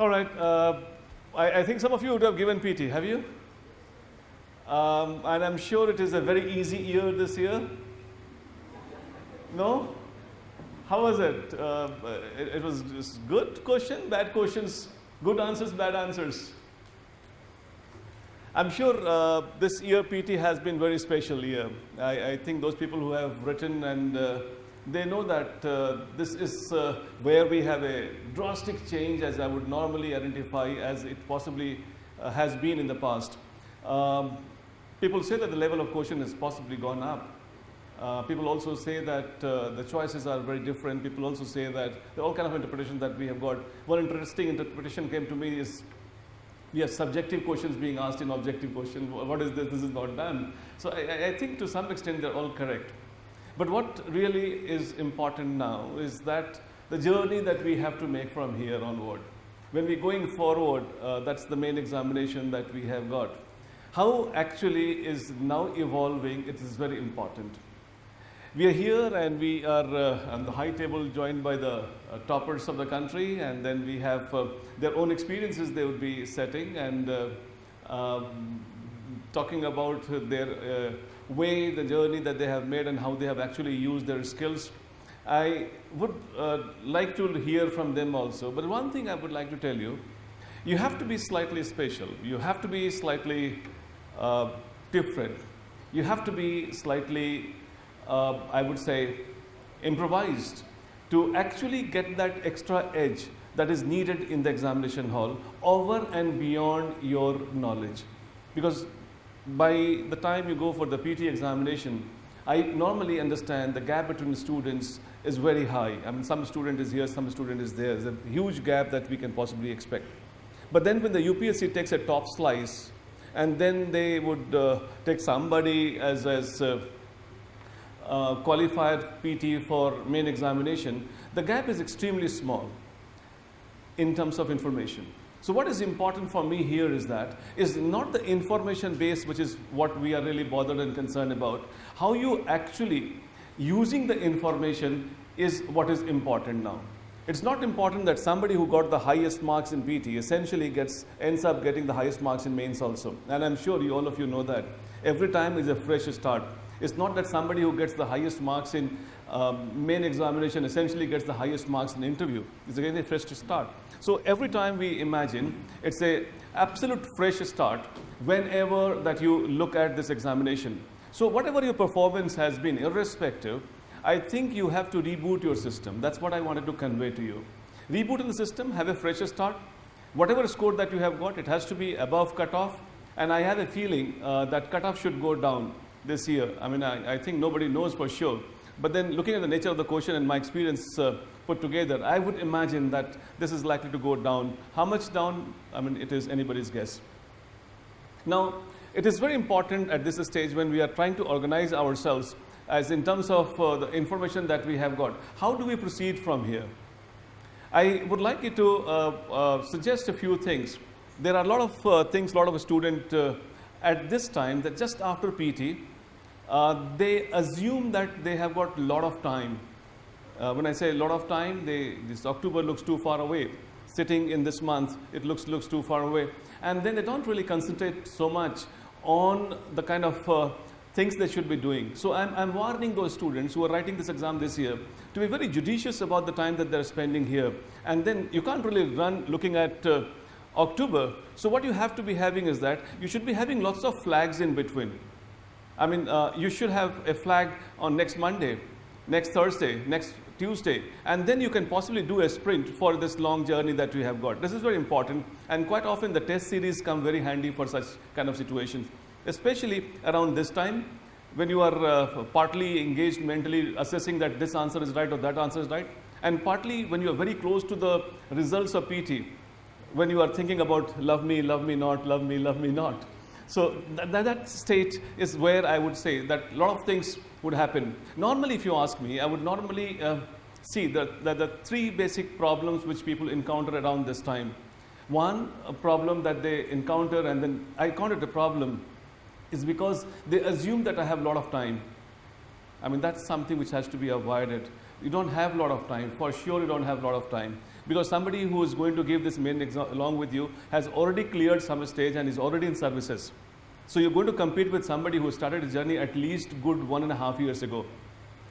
All right. I think some of you would have given PT. Have you? And I'm sure it is a very easy year this year. No? How was it? It was just good question, bad questions, good answers, bad answers. I'm sure this year PT has been very special year. I think those people who have written and they know that this is where we have a drastic change as I would normally identify as it possibly has been in the past. People say that the level of question has possibly gone up. People also say that the choices are very different. People also say that there are all kind of interpretations that we have got. One interesting interpretation came to me is we have subjective questions being asked in objective question. What is this? This is not done. So I think to some extent they're all correct. But what really is important now is that the journey that we have to make from here onward. When we're going forward, that's the main examination that we have got. How actually is now evolving, it is very important. We are here and we are on the high table joined by the toppers of the country, and then we have their own experiences they would be setting and talking about their way, the journey that they have made and how they have actually used their skills. I would like to hear from them also, but one thing I would like to tell you, you have to be slightly special, you have to be slightly different, you have to be slightly I would say improvised to actually get that extra edge that is needed in the examination hall over and beyond your knowledge. Because by the time you go for the PT examination, I normally understand the gap between students is very high. I mean, some student is here, some student is there. There's a huge gap that we can possibly expect. But then when the UPSC takes a top slice and then they would take somebody as qualified PT for main examination, the gap is extremely small in terms of information. So what is important for me here is that is not the information base, which is what we are really bothered and concerned about. How you actually using the information is what is important now. It's not important that somebody who got the highest marks in PT essentially ends up getting the highest marks in mains also. And I'm sure all of you know that. Every time is a fresh start. It's not that somebody who gets the highest marks in main examination essentially gets the highest marks in interview. It's again a fresh start. So every time we imagine, it's a absolute fresh start whenever that you look at this examination. So whatever your performance has been, irrespective, I think you have to reboot your system. That's what I wanted to convey to you. Reboot in the system, have a fresh start. Whatever score that you have got, it has to be above cutoff. And I have a feeling that cutoff should go down this year. I mean, I think nobody knows for sure. But then looking at the nature of the question and my experience put together, I would imagine that this is likely to go down. How much down? I mean, it is anybody's guess. Now, it is very important at this stage when we are trying to organize ourselves as in terms of the information that we have got. How do we proceed from here? I would like you to suggest a few things. There are a lot of things, a lot of students at this time that just after PT, they assume that they have got a lot of time. When I say a lot of time, this October looks too far away. Sitting in this month, it looks too far away. And then they don't really concentrate so much on the kind of things they should be doing. So I'm warning those students who are writing this exam this year to be very judicious about the time that they're spending here. And then you can't really run looking at October. So what you have to be having is that you should be having lots of flags in between. I mean, you should have a flag on next Monday, next Thursday, next Tuesday, and then you can possibly do a sprint for this long journey that we have got. This is very important, and quite often the test series come very handy for such kind of situations, especially around this time when you are partly engaged mentally assessing that this answer is right or that answer is right, and partly when you are very close to the results of PT, when you are thinking about love me not, love me not. So that state is where I would say that a lot of things would happen. Normally, if you ask me, I would normally see that the three basic problems which people encounter around this time. One, a problem that they encounter, and then I call it a problem, is because they assume that I have a lot of time. I mean, that's something which has to be avoided. You don't have a lot of time. For sure, you don't have a lot of time. Because somebody who is going to give this main exam along with you has already cleared some stage and is already in services. So you're going to compete with somebody who started his journey at least good 1.5 years ago.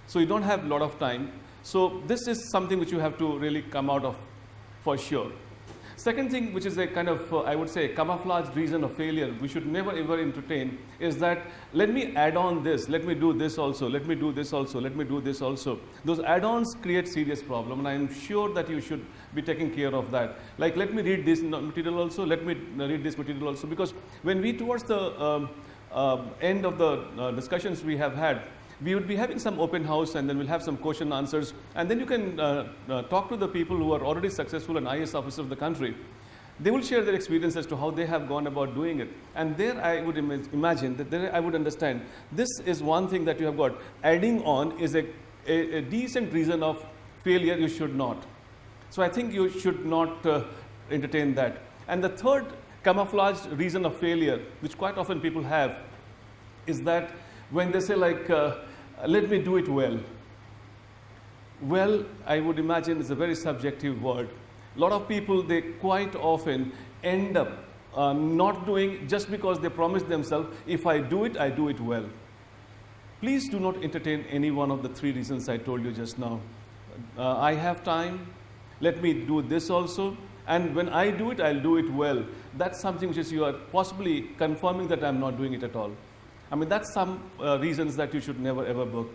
So you don't have a lot of time. So this is something which you have to really come out of for sure. Second thing, which is a kind of, I would say, camouflaged reason of failure, we should never ever entertain, is that let me add on this, let me do this also, let me do this also, let me do this also. Those add-ons create serious problem, and I'm sure that you should be taking care of that. Like, let me read this material also, let me read this material also, because when we towards the end of the discussions we have had, we would be having some open house, and then we'll have some question answers, and then you can talk to the people who are already successful and IAS officers of the country. They will share their experience as to how they have gone about doing it. And there I would imagine that there I would understand this is one thing that you have got. Adding on is a decent reason of failure. You should not. So I think you should not entertain that. And the third camouflaged reason of failure, which quite often people have, is that when they say like, let me do it well. Well, I would imagine it's a very subjective word. A lot of people, they quite often end up not doing just because they promise themselves, if I do it well. Please do not entertain any one of the three reasons I told you just now. I have time, let me do this also, and when I do it, I'll do it well. That's something which is you are possibly confirming that I'm not doing it at all. I mean, that's some reasons that you should never ever book.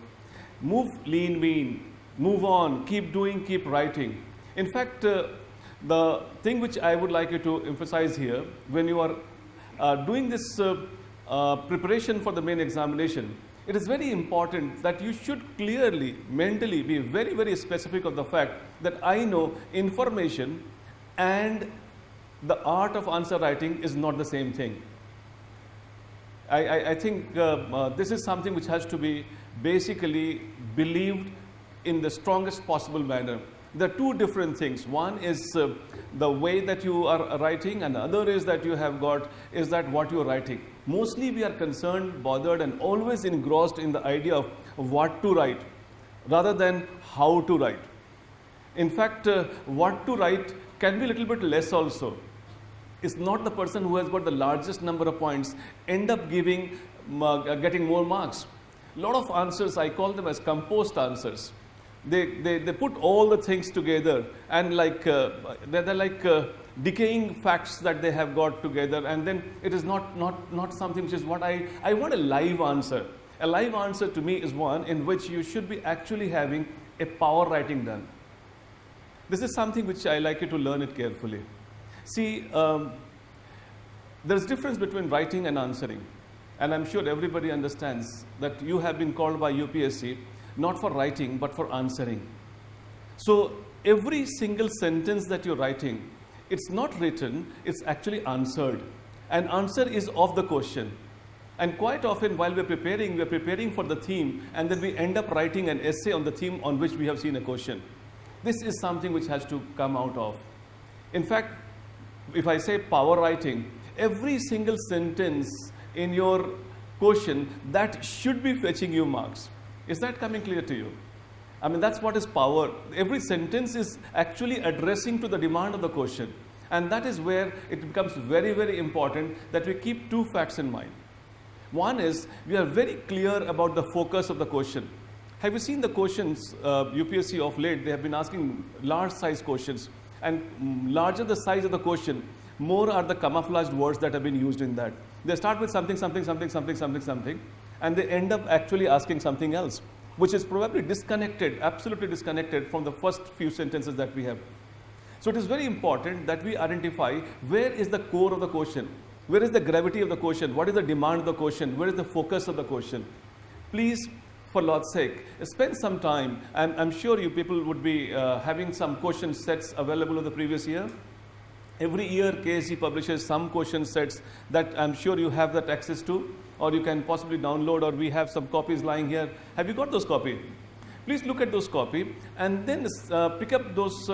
Move lean, mean, move on, keep doing, keep writing. In fact, the thing which I would like you to emphasize here, when you are doing this preparation for the main examination, it is very important that you should clearly, mentally be very, very specific of the fact that I know information and the art of answer writing is not the same thing. I think this is something which has to be basically believed in the strongest possible manner. There are two different things. One is the way that you are writing, and the other is that you have got, is that what you are writing. Mostly we are concerned, bothered, and always engrossed in the idea of what to write rather than how to write. In fact, what to write can be a little bit less also. It's not the person who has got the largest number of points end up getting more marks. A lot of answers, I call them as composed answers. They put all the things together, and like they're like decaying facts that they have got together, and then it is not something which is what I want. A live answer. A live answer to me is one in which you should be actually having a power writing done. This is something which I like you to learn it carefully. See, there's difference between writing and answering, and I'm sure everybody understands that you have been called by UPSC not for writing but for answering. So every single sentence that you're writing, it's not written, it's actually answered. An answer is of the question. And quite often while we're preparing for the theme, and then we end up writing an essay on the theme on which we have seen a question. This is something which has to come out of. In fact, if I say power writing, every single sentence in your question, that should be fetching you marks. Is that coming clear to you? I mean, that's what is power. Every sentence is actually addressing to the demand of the question. And that is where it becomes very, very important that we keep two facts in mind. One is, we are very clear about the focus of the question. Have you seen the questions, UPSC of late, they have been asking large size questions. And larger the size of the question, more are the camouflaged words that have been used in that. They start with something, something, something, something, something, something, and they end up actually asking something else, which is probably disconnected, absolutely disconnected from the first few sentences that we have. So it is very important that we identify where is the core of the question, where is the gravity of the question, what is the demand of the question, where is the focus of the question. Please, for Lord's sake, spend some time, and I'm sure you people would be having some question sets available of the previous year. Every year KSG publishes some question sets that I'm sure you have that access to, or you can possibly download, or we have some copies lying here. Have you got those copies? Please look at those copy and then pick up those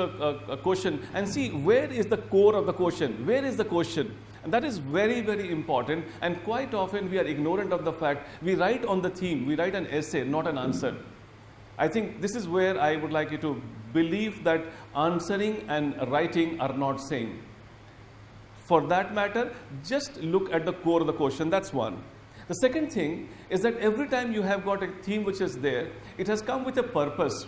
question and see where is the core of the question, where is the question. And that is very, very important, and quite often we are ignorant of the fact we write on the theme, we write an essay, not an answer. I think this is where I would like you to believe that answering and writing are not same. For that matter, just look at the core of the question, that's one. The second thing is that every time you have got a theme which is there, it has come with a purpose.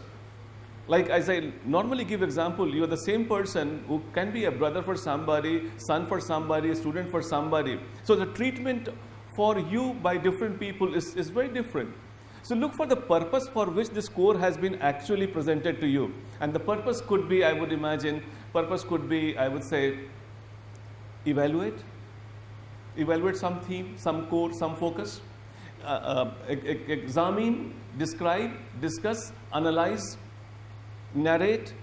Like as I normally give example, you are the same person who can be a brother for somebody, son for somebody, a student for somebody. So the treatment for you by different people is very different. So look for the purpose for which this core has been actually presented to you. And the purpose could be, I would imagine, purpose could be, I would say, evaluate some theme, some core, some focus, examine, describe, discuss, analyze, narrate,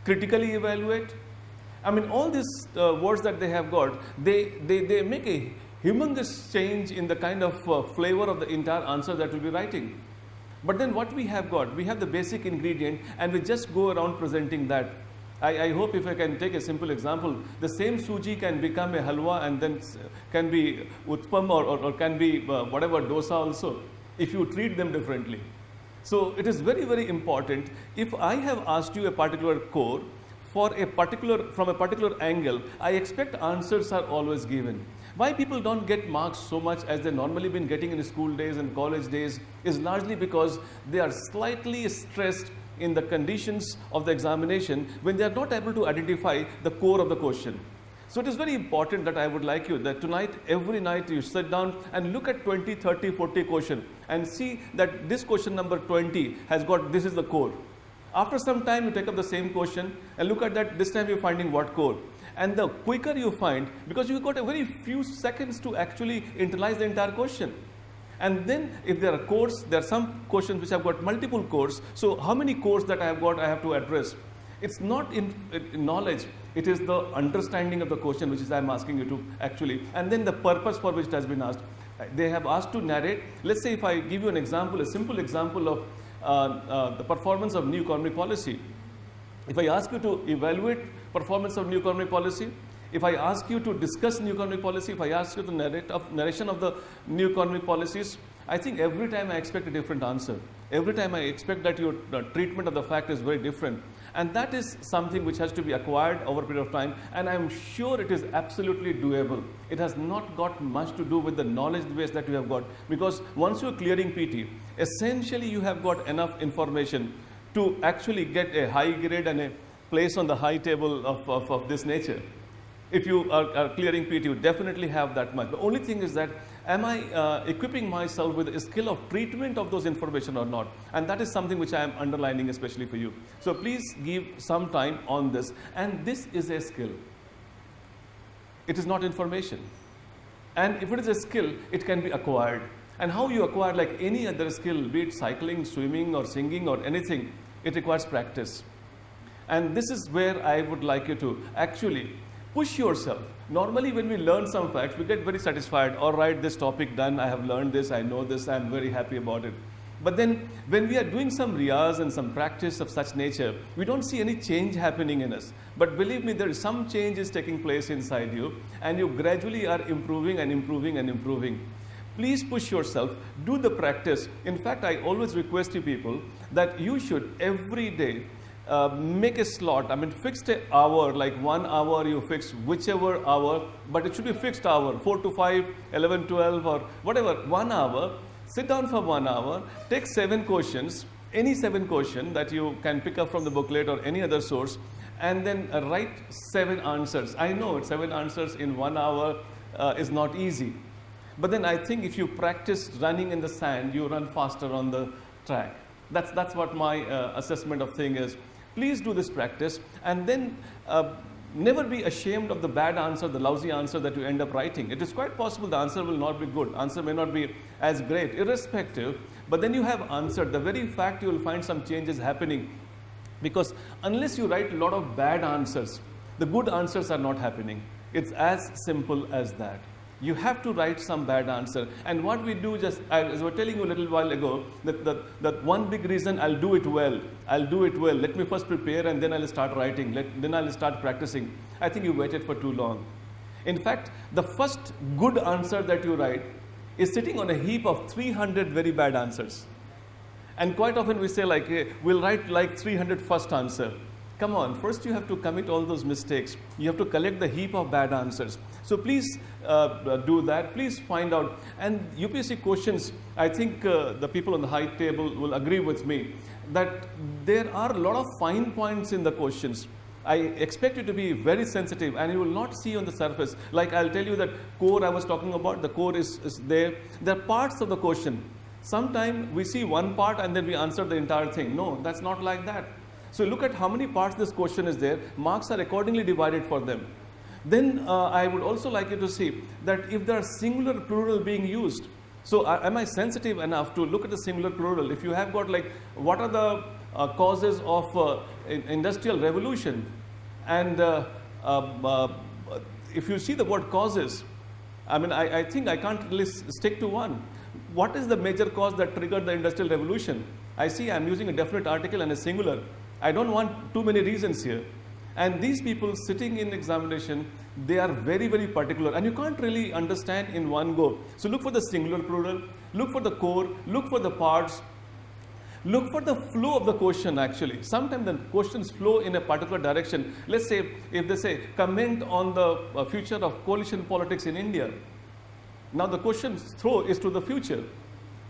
critically evaluate. I mean, all these words that they have got, they make a humongous change in the kind of flavor of the entire answer that we'll be writing. But then what we have got, we have the basic ingredient and we just go around presenting that. I hope if I can take a simple example, the same suji can become a halwa and then can be utpam or can be whatever dosa also, if you treat them differently. So it is very, very important. If I have asked you a particular core from a particular angle, I expect answers are always given. Why people don't get marks so much as they normally been getting in school days and college days is largely because they are slightly stressed in the conditions of the examination when they are not able to identify the core of the question. So it is very important that I would like you that tonight, every night you sit down and look at 20, 30, 40 question and see that this question number 20 has got, this is the core. After some time you take up the same question and look at that, this time you're finding what core. And the quicker you find, because you've got a very few seconds to actually internalize the entire question. And then if there are cores, there are some questions which have got multiple cores. So how many cores that I have got, I have to address. It's not in knowledge, it is the understanding of the question which is I'm asking you to actually, and then the purpose for which it has been asked. They have asked to narrate. Let's say if I give you an example, a simple example of the performance of new economic policy. If I ask you to evaluate performance of new economic policy, if I ask you to discuss new economic policy, if I ask you to narration of the new economic policies, I think every time I expect a different answer. Every time I expect that your treatment of the fact is very different. And that is something which has to be acquired over a period of time, and I'm sure it is absolutely doable. It has not got much to do with the knowledge base that you have got, because once you're clearing PT, essentially you have got enough information to actually get a high grade and a place on the high table of this nature. If you are clearing PT, you definitely have that much. The only thing is that, am I equipping myself with a skill of treatment of those information or not? And that is something which I am underlining especially for you. So please give some time on this. And this is a skill. It is not information. And if it is a skill, it can be acquired. And how you acquire, like any other skill, be it cycling, swimming or singing or anything, it requires practice. And this is where I would like you to actually push yourself. Normally when we learn some facts, we get very satisfied. All right, this topic done, I have learned this, I know this, I'm very happy about it. But then when we are doing some riyaz and some practice of such nature, we don't see any change happening in us. But believe me, there is some change is taking place inside you, and you gradually are improving and improving and improving. Please push yourself, do the practice. In fact, I always request you people that you should every day make a slot. I mean, fixed an hour, like 1 hour you fix whichever hour, but it should be fixed hour, 4 to 5, 11, 12 or whatever, 1 hour. Sit down for 1 hour, take 7 questions, any 7 question that you can pick up from the booklet or any other source, and then write 7 answers. I know 7 answers in 1 hour is not easy. But then I think if you practice running in the sand, you run faster on the track. That's what my assessment of thing is. Please do this practice, and then never be ashamed of the bad answer, the lousy answer that you end up writing. It is quite possible the answer will not be good. Answer may not be as great, irrespective. But then you have answered. The very fact you will find some changes happening. Because unless you write a lot of bad answers, the good answers are not happening. It's as simple as that. You have to write some bad answer. And what we do, just as I was telling you a little while ago, that one big reason, I'll do it well. I'll do it well. Let me first prepare and then I'll start writing. Then I'll start practicing. I think you waited for too long. In fact, the first good answer that you write is sitting on a heap of 300 very bad answers. And quite often we say like, hey, we'll write like 300 first answer. Come on, first you have to commit all those mistakes. You have to collect the heap of bad answers. So please do that. Please find out. And UPSC questions, I think the people on the high table will agree with me that there are a lot of fine points in the questions. I expect you to be very sensitive, and you will not see on the surface. Like I'll tell you that core I was talking about, the core is there. There are parts of the question. Sometimes we see one part and then we answer the entire thing. No, that's not like that. So look at how many parts this question is there. Marks are accordingly divided for them. Then I would also like you to see that if there are singular plural being used. So am I sensitive enough to look at the singular plural? If you have got like, what are the causes of industrial revolution? And if you see the word causes, I mean, I think I can't really stick to one. What is the major cause that triggered the industrial revolution? I see I'm using a definite article and a singular. I don't want too many reasons here. And these people sitting in examination, they are very, very particular. And you can't really understand in one go. So look for the singular plural, look for the core, look for the parts, look for the flow of the question actually. Sometimes the questions flow in a particular direction. Let's say, if they say, comment on the future of coalition politics in India. Now the question's throw is to the future.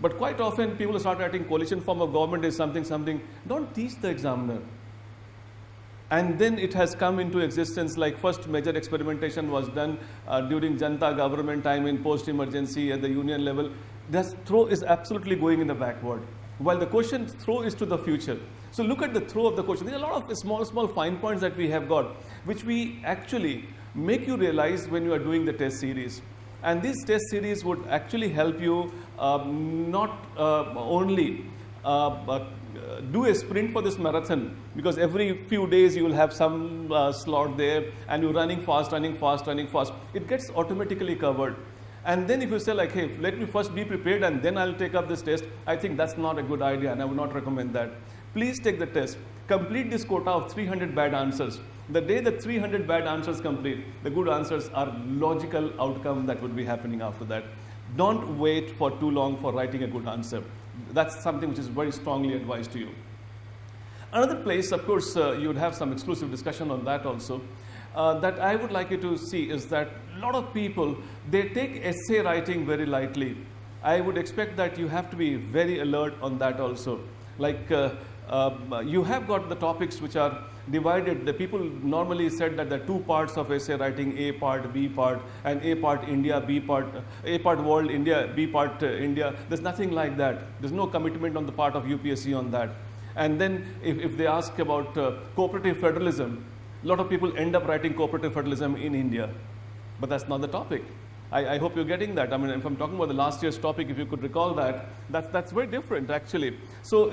But quite often people start writing coalition form of government is something. Don't teach the examiner. And then it has come into existence, like first major experimentation was done during Janta government time in post-emergency at the union level. This throw is absolutely going in the backward, while the question throw is to the future. So look at the throw of the question. There are a lot of small fine points that we have got, which we actually make you realize when you are doing the test series. And this test series would actually help you not only do a sprint for this marathon, because every few days you will have some slot there and you're running fast. It gets automatically covered. And then if you say like, hey, let me first be prepared and then I'll take up this test, I think that's not a good idea and I would not recommend that. Please take the test. Complete this quota of 300 bad answers. The day the 300 bad answers complete, the good answers are logical outcome that would be happening after that. Don't wait for too long for writing a good answer. That's something which is very strongly advised to you. Another place, of course, you would have some exclusive discussion on that also, that I would like you to see is that a lot of people, they take essay writing very lightly. I would expect that you have to be very alert on that also. Like you have got the topics which are divided. The people normally said that there are two parts of essay writing, A part, B part, and A part India, B part, A part world, India, B part India. There's nothing like that. There's no commitment on the part of UPSC on that. And then if they ask about cooperative federalism, a lot of people end up writing cooperative federalism in India. But that's not the topic. I hope you're getting that. I mean, if I'm talking about the last year's topic, if you could recall that, that's very different actually. So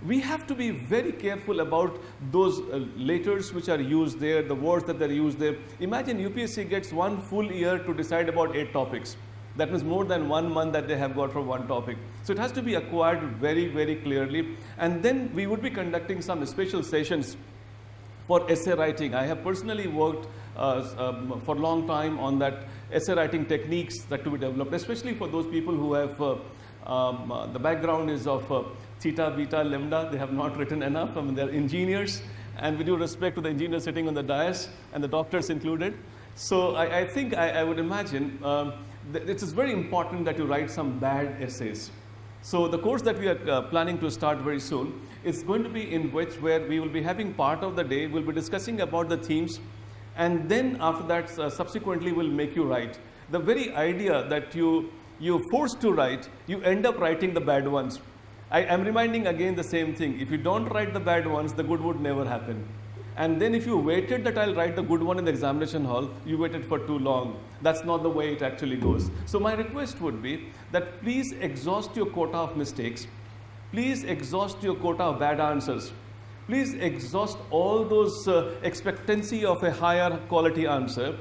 we have to be very careful about those letters which are used there, the words that are used there. Imagine UPSC gets 1 full year to decide about 8 topics. That means more than 1 month that they have got for one topic. So it has to be acquired very, very clearly. And then we would be conducting some special sessions for essay writing. I have personally worked for a long time on that essay writing techniques that to be developed, especially for those people who have the background is of theta, beta, lambda. They have not written enough. I mean, they're engineers, and with due respect to the engineers sitting on the dais and the doctors included. So I think I would imagine it is very important that you write some bad essays. So the course that we are planning to start very soon is going to be in where we will be having part of the day, we'll be discussing about the themes, and then after that subsequently we'll make you write. The very idea that you're forced to write, you end up writing the bad ones. I am reminding again the same thing. If you don't write the bad ones, the good would never happen. And then if you waited that I'll write the good one in the examination hall, you waited for too long. That's not the way it actually goes. So my request would be that please exhaust your quota of mistakes. Please exhaust your quota of bad answers. Please exhaust all those expectancy of a higher quality answer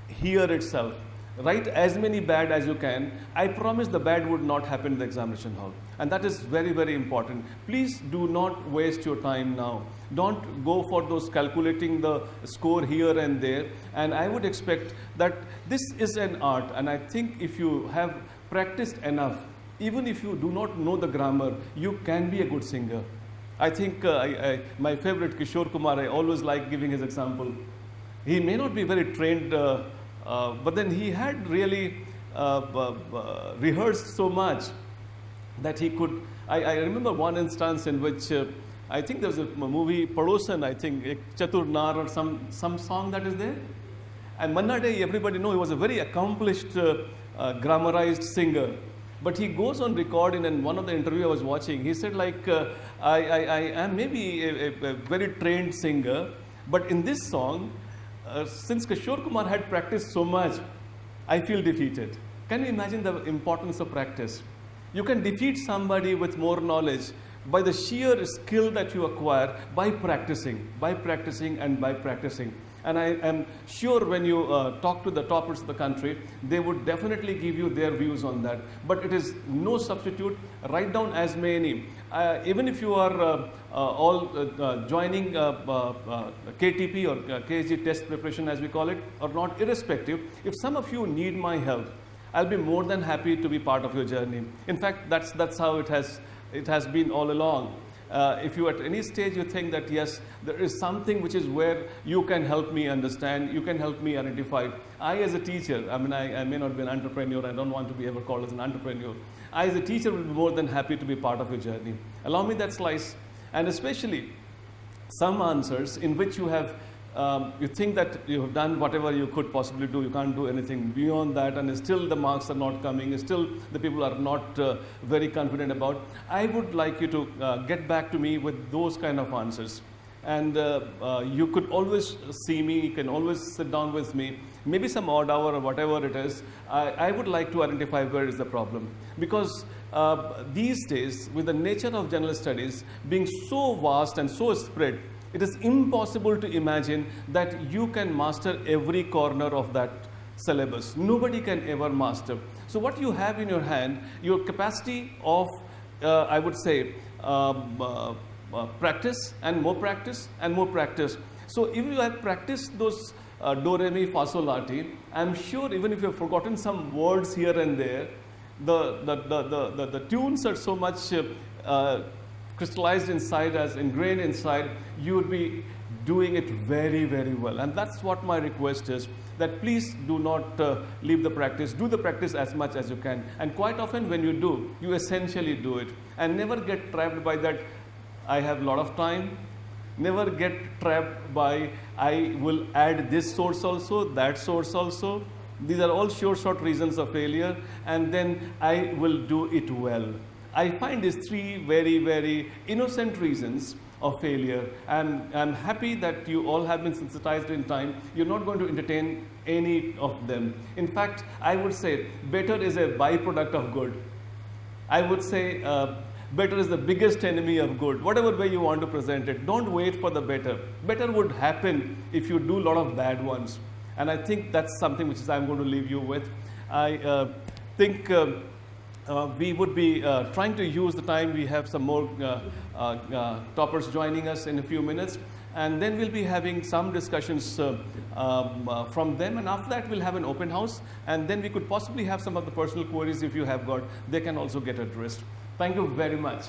here itself. Write as many bad as you can. I promise the bad would not happen in the examination hall. And that is very, very important. Please do not waste your time now. Don't go for those calculating the score here and there. And I would expect that this is an art. And I think if you have practiced enough, even if you do not know the grammar, you can be a good singer. I think my favorite Kishore Kumar, I always like giving his example. He may not be very trained, but then he had really rehearsed so much that he could. I remember one instance in which I think there's a movie, Padosan, I think, Chatur Nar or some song that is there. And Manna Day, everybody know he was a very accomplished grammarized singer. But he goes on record in one of the interview I was watching. He said like, I am maybe a very trained singer, but in this song, since Kishore Kumar had practiced so much, I feel defeated. Can you imagine the importance of practice? You can defeat somebody with more knowledge by the sheer skill that you acquire by practicing and by practicing. And I am sure when you talk to the toppers of the country, they would definitely give you their views on that. But it is no substitute. Write down as many. Even if you are all joining KTP or KSG test preparation as we call it, or not, irrespective, if some of you need my help, I'll be more than happy to be part of your journey. In fact, that's how it has been all along. If you at any stage you think that yes, there is something which is where you can help me understand, you can help me identify. I as a teacher, I mean I may not be an entrepreneur, I don't want to be ever called as an entrepreneur. I as a teacher will be more than happy to be part of your journey. Allow me that slice, and especially some answers in which you have you think that you have done whatever you could possibly do, you can't do anything beyond that, and still the marks are not coming, still the people are not very confident about. I would like you to get back to me with those kind of answers. And you could always see me, you can always sit down with me, maybe some odd hour or whatever it is. I would like to identify where is the problem. Because these days, with the nature of general studies being so vast and so spread, it is impossible to imagine that you can master every corner of that syllabus. Nobody can ever master. So what you have in your hand, your capacity of, I would say, practice and more practice and more practice. So if you have practiced those do, re, mi, fa, sol, la, ti, I'm sure even if you have forgotten some words here and there, the tunes are so much crystallized inside us, ingrained inside, you would be doing it very, very well. And that's what my request is, that please do not leave the practice. Do the practice as much as you can. And quite often when you do, you essentially do it. And never get trapped by that, I have a lot of time. Never get trapped by, I will add this source also, that source also. These are all short reasons of failure. And then I will do it well. I find these three very, very innocent reasons of failure. And I'm happy that you all have been sensitized in time. You're not going to entertain any of them. In fact, I would say better is a byproduct of good. I would say better is the biggest enemy of good. Whatever way you want to present it, don't wait for the better. Better would happen if you do a lot of bad ones. And I think that's something which I'm going to leave you with. I think we would be trying to use the time. We have some more toppers joining us in a few minutes. And then we'll be having some discussions from them. And after that, we'll have an open house. And then we could possibly have some of the personal queries if you have got, they can also get addressed. Thank you very much.